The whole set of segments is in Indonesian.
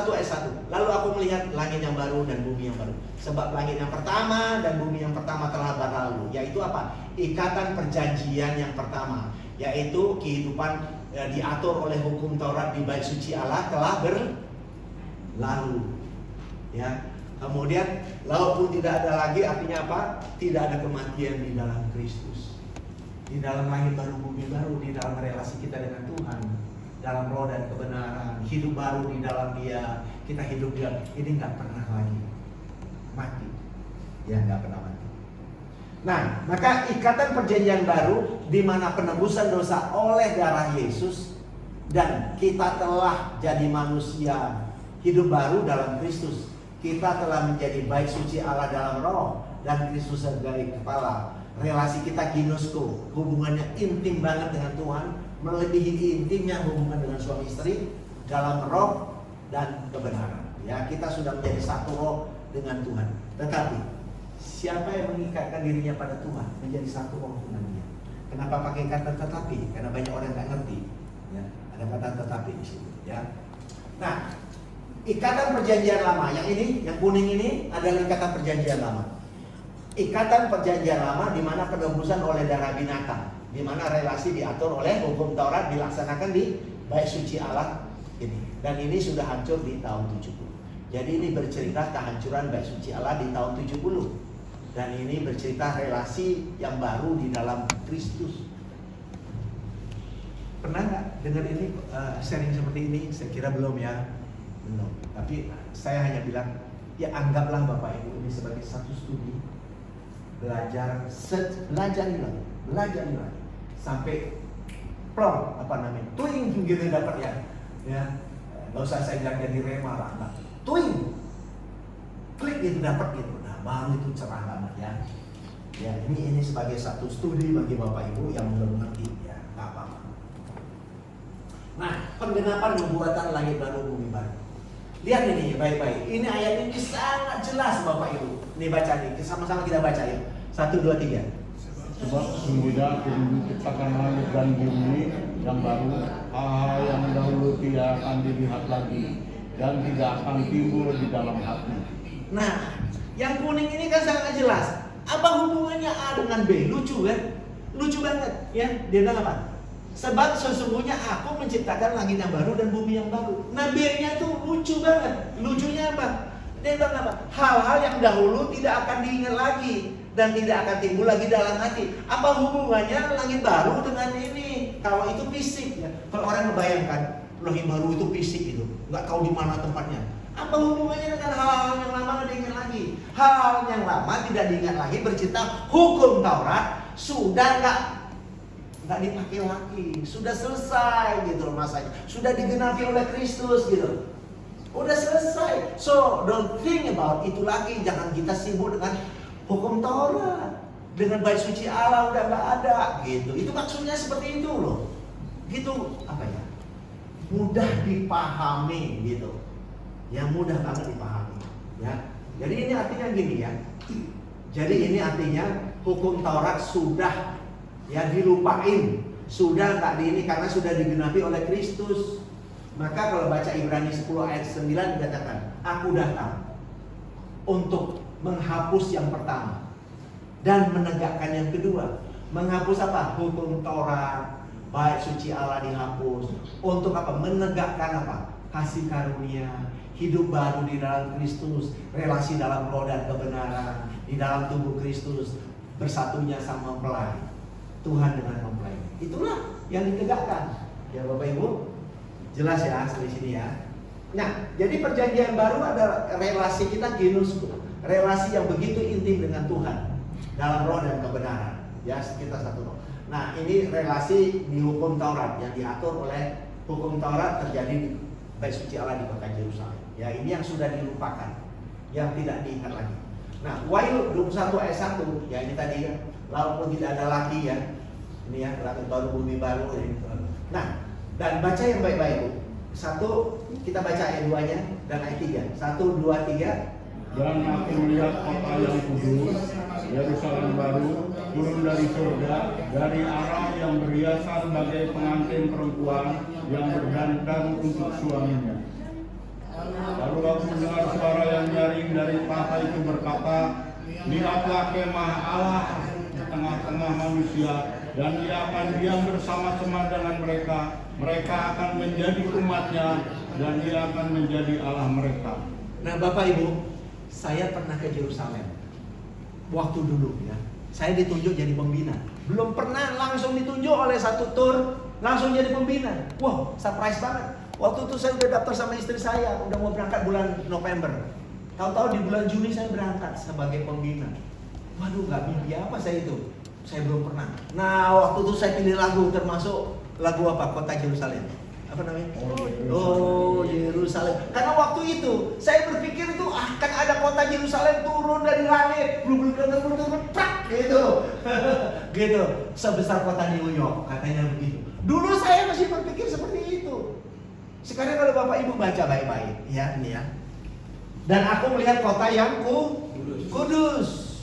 ayat 1. Lalu aku melihat langit yang baru dan bumi yang baru. Sebab langit yang pertama dan bumi yang pertama telah berlalu. Yaitu apa? Ikatan perjanjian yang pertama. Yaitu kehidupan diatur oleh hukum Taurat di bait suci Allah telah berlalu. Ya. Kemudian laut pun tidak ada lagi, artinya apa? Tidak ada kematian di dalam Kristus. Di dalam langit baru, bumi baru, di dalam relasi kita dengan Tuhan, dalam roh dan kebenaran, hidup baru di dalam Dia. Kita hidup di dalam ini, nggak pernah lagi mati. Ya, nggak pernah mati. Nah, maka ikatan perjanjian baru di mana penebusan dosa oleh darah Yesus dan kita telah jadi manusia hidup baru dalam Kristus. Kita telah menjadi bait suci Allah dalam roh dan Kristus sebagai kepala. Relasi kita ginosko, hubungannya intim banget dengan Tuhan, melebihi intimnya hubungan dengan suami istri dalam roh dan kebenaran. Ya, kita sudah menjadi satu roh dengan Tuhan. Tetapi siapa yang mengikatkan dirinya pada Tuhan menjadi satu roh dengan Dia? Kenapa pakai kata tetapi? Karena banyak orang nggak ngerti. Ya, ada kata tetapi di situ. Ya. Nah, ikatan perjanjian lama, yang ini, yang kuning ini adalah ikatan perjanjian lama. Ikatan perjanjian lama di mana penebusan oleh darah binatang, di mana relasi diatur oleh hukum Taurat dilaksanakan di bait suci Allah ini. Dan ini sudah hancur di tahun 70. Jadi ini bercerita kehancuran bait suci Allah di tahun 70. Dan ini bercerita relasi yang baru di dalam Kristus. Pernah nggak dengar ini sharing seperti ini? Saya kira belum ya. Belum. Tapi saya hanya bilang, ya anggaplah Bapak Ibu ini sebagai satu studi. Belajar lagi sampai plong, apa namanya, twing gitu dapat ya. Ya, nggak usah saya bilang jadi rema lah, enggak. Twing, klik itu dapat gitu. Nah, baru itu cerah banget ya. Ya, ini sebagai satu studi bagi Bapak Ibu yang belum ngerti ya, nggak apa-apa. Nah, penggenapan nubuatan langit baru bumi baru. Lihat ini baik-baik. Ini ayat ini sangat jelas Bapak Ibu. Ini baca nih, sama-sama kita baca ya. 1, 2, 3. Sebab semudah menciptakan langit dan bumi yang baru, hal yang dahulu tidak akan dilihat lagi dan tidak akan timbul di dalam hati. Nah, yang kuning ini kan sangat jelas. Apa hubungannya A dengan B? Lucu kan? Lucu banget ya. Dia bilang apa? Sebab sesungguhnya aku menciptakan langit yang baru dan bumi yang baru. Nah, B-nya tuh lucu banget. Lucunya apa? Dia bilang apa? Hal-hal yang dahulu tidak akan diingat lagi dan tidak akan timbul lagi dalam hati. Apa hubungannya langit baru dengan ini? Kalau itu fisik ya. Kalau orang membayangkan langit baru itu fisik itu, nggak tahu di mana tempatnya. Apa hubungannya dengan hal-hal yang lama nggak diingat lagi? Hal yang lama tidak diingat lagi bercerita hukum Taurat sudah nggak dipakai lagi, sudah selesai gitu loh masanya, sudah digenapi oleh Kristus gitu, udah selesai. So don't think about itu lagi, jangan kita sibuk dengan hukum Taurat, dengan bait suci Allah udah nggak ada gitu. Itu maksudnya seperti itu loh, gitu apa ya? Mudah dipahami gitu, yang mudah banget dipahami ya. Jadi ini artinya gini ya. Jadi ini artinya hukum Taurat sudah ya dilupain, sudah nggak di ini karena sudah digenapi oleh Kristus. Maka kalau baca Ibrani 10 ayat 9 dikatakan, aku datang untuk menghapus yang pertama dan menegakkan yang kedua. Menghapus apa? Hukum Taurat, bait suci Allah dihapus. Untuk apa? Menegakkan apa? Kasih karunia, hidup baru di dalam Kristus, relasi dalam roh dan kebenaran, di dalam tubuh Kristus, bersatunya sama mempelai. Tuhan dengan mempelai. Itulah yang ditegakkan. Ya Bapak Ibu, jelas ya di sini ya. Nah, jadi perjanjian baru ada relasi kita genus, relasi yang begitu intim dengan Tuhan dalam roh dan kebenaran. Ya, kita satu roh. Nah, ini relasi di hukum Taurat yang diatur oleh hukum Taurat terjadi di bait suci Allah di kota Yerusalem. Ya, ini yang sudah dilupakan, yang tidak diingat lagi. Nah, Wahyu 21 ayat 1, ya ini tadi ya. Lalu tidak ada lagi ya. Ini ya, langit baru bumi baru ya. Nah, dan baca yang baik-baik Bu. 1 kita baca ayat 2-nya dan ayat 3. 1, 2, 3. Dan aku melihat kota yang kudus, Yerusalem baru, turun dari surga, dari arah yang berhiasan bagai pengantin perempuan yang berdandan untuk suaminya. Lalu aku mendengar suara yang nyaring dari tahta itu berkata, lihatlah kemah Allah di tengah-tengah manusia, dan Dia akan diam bersama-sama dengan mereka. Mereka akan menjadi umatnya, dan Dia akan menjadi Allah mereka. Nah, Bapak Ibu, saya pernah ke Yerusalem. Waktu dulu ya, saya ditunjuk jadi pembina. Belum pernah langsung ditunjuk oleh satu tur, langsung jadi pembina. Wah, surprise banget. Waktu itu saya udah daftar sama istri saya, udah mau berangkat bulan November. Tahu-tahu di bulan Juni saya berangkat sebagai pembina. Waduh, nggak mimpi apa saya itu. Saya belum pernah. Nah, waktu itu saya pilih lagu, termasuk lagu apa? Kota Yerusalem. Apa namanya? Oh, Yerusalem. Karena waktu itu saya berpikir itu akan ada kota Yerusalem turun dari langit, belum prak gitu. Gitu. Sebesar kota New York, katanya begitu. Dulu saya masih berpikir seperti itu. Sekarang kalau Bapak Ibu baca baik-baik, ya ini ya. Dan aku melihat kota yang kudus.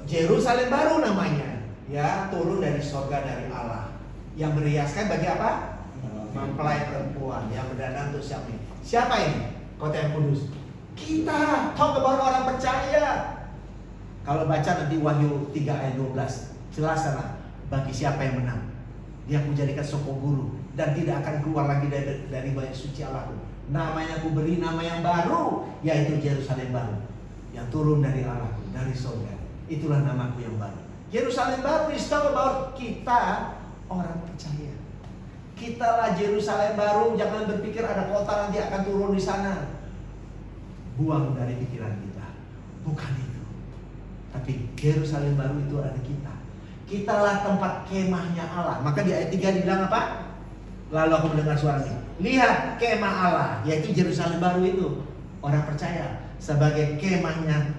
Yerusalem baru namanya, ya, turun dari surga dari Allah. Yang berhiaskan bagi apa? Mempelai perempuan yang berdandan untuk siapa ini? Kota yang kudus. Kita, talk about orang percaya. Kalau baca nanti Wahyu 3 ayat 12, jelas sana bagi siapa yang menang. Dia aku jadikan soko guru dan tidak akan keluar lagi dari bait suci Allahku. Namanya aku beri nama yang baru, yaitu Yerusalem baru, yang turun dari Allah, dari surga. Itulah namaku yang baru. Yerusalem baru is talk about kita orang percaya. Kitalah Yerusalem baru, jangan berpikir ada kota nanti akan turun di sana. Buang dari pikiran kita. Bukan itu. Tapi Yerusalem baru itu ada kita. Kitalah tempat kemahnya Allah. Maka di ayat 3 dibilang apa? Lalu aku mendengar suaranya. Lihat kemah Allah, yaitu Yerusalem baru itu. Orang percaya sebagai kemahnya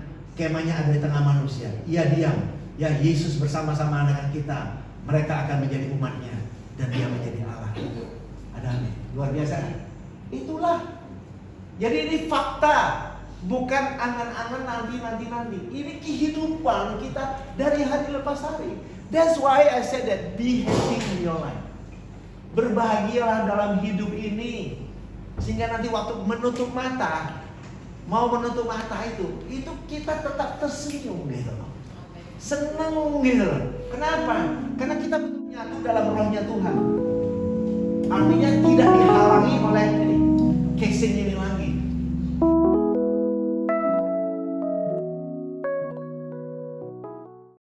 ada di tengah manusia. Ia diam. Ya, Yesus bersama-sama dengan kita. Mereka akan menjadi umatnya. Dan Dia menjadi Allah. Ada amin. Luar biasa. Itulah. Jadi ini fakta. Bukan angan-angan nanti. Ini kehidupan kita dari hari lepas hari. That's why I said that be happy in your life. Berbahagialah dalam hidup ini. Sehingga nanti waktu menutup mata, mau menutup mata itu kita tetap tersenyum gitu loh. Seneng gitu loh. Kenapa? Karena kita betul nyatu dalam rohnya Tuhan. Artinya tidak dihalangi oleh casing ini lagi.